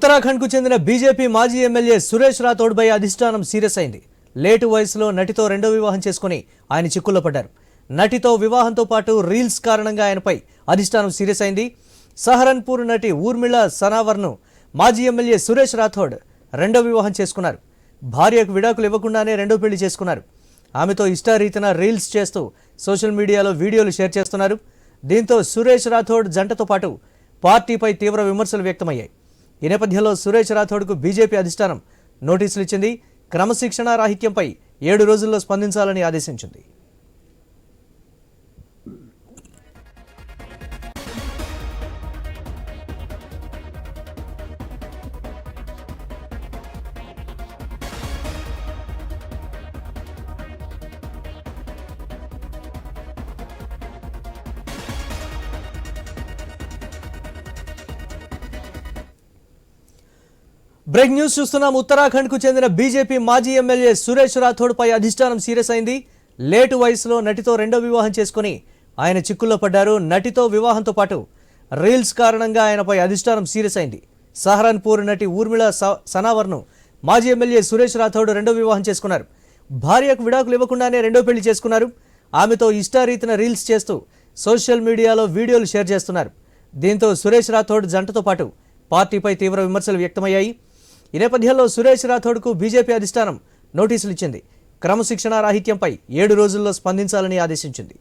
ఉత్తరాఖండ్కు చెందిన బీజేపీ మాజీ ఎమ్మెల్యే సురేష్ రాథోడ్పై అధిష్టానం సీరియస్ అయింది. లేటు వయసులో నటితో రెండో వివాహం చేసుకుని ఆయన చిక్కుల్లో పడ్డారు. నటితో వివాహంతో పాటు రీల్స్ కారణంగా ఆయనపై అధిష్టానం సీరియస్ అయింది. సహరన్పూర్ నటి ఊర్మిళ సనావర్ను మాజీ ఎమ్మెల్యే సురేష్ రాథోడ్ రెండో వివాహం చేసుకున్నారు. భార్యకు విడాకులు ఇవ్వకుండానే రెండో పెళ్లి చేసుకున్నారు. ఆమెతో ఇష్టారీతిన రీల్స్ చేస్తూ సోషల్ మీడియాలో వీడియోలు షేర్ చేస్తున్నారు. దీంతో సురేష్ రాథోడ్ జంటతో పాటు పార్టీపై తీవ్ర విమర్శలు వ్యక్తమయ్యాయి. ఈ నేపథ్యంలో సురేష్ రాథోడ్కు బీజేపీ అధిష్టానం నోటీసులు ఇచ్చింది. క్రమశిక్షణా రాహిత్యంపై 7 రోజుల్లో స్పందించాలని ఆదేశించింది. బ్రేక్ న్యూస్ చూస్తున్నాం. ఉత్తరాఖండ్కు చెందిన బీజేపీ మాజీ ఎమ్మెల్యే సురేష్ రాథోడ్పై అధిష్టానం సీరియస్ అయింది. లేటు వయసులో నటితో రెండో వివాహం చేసుకుని ఆయన చిక్కుల్లో పడ్డారు. నటితో వివాహంతో పాటు రీల్స్ కారణంగా ఆయనపై అధిష్టానం సీరియస్ అయింది. సహరన్పూర్ నటి ఊర్మిళ సనావర్ను మాజీ ఎమ్మెల్యే సురేష్ రాథోడ్ రెండో వివాహం చేసుకున్నారు. భార్యకు విడాకులు ఇవ్వకుండానే రెండో పెళ్లి చేసుకున్నారు. ఆమెతో ఇష్టారీతిన రీల్స్ చేస్తూ సోషల్ మీడియాలో వీడియోలు షేర్ చేస్తున్నారు. దీంతో సురేష్ రాథోడ్ జంటతో పాటు పార్టీపై తీవ్ర విమర్శలు వ్యక్తమయ్యాయి. ఈ నేపథ్యంలో సురేష్ రాథోడ్కు బీజేపీ అధిష్టానం నోటీసులు ఇచ్చింది. క్రమశిక్షణా రాహిత్యంపై 7 రోజుల్లో స్పందించాలని ఆదేశించింది.